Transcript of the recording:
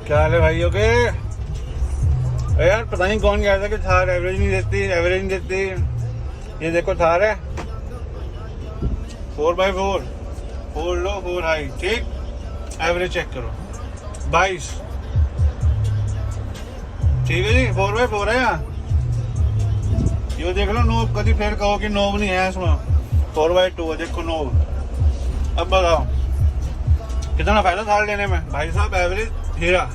क्या हाल है भाइयों के? अरे यार पता नहीं कौन कहता कि थार एवरेज नहीं देती। ये देखो थार है 4x4 4 लो 4 हाई, ठीक। एवरेज चेक करो 22, ठीक है जी। 4x4 है यहाँ। ये देख लो नोब, कभी फिर कहो कि नोब नहीं है इसमें। 4x2 है, देखो नोब। अब बताओ कितना फायदा थार लेने में भाई साहब। एवरेज हीरा।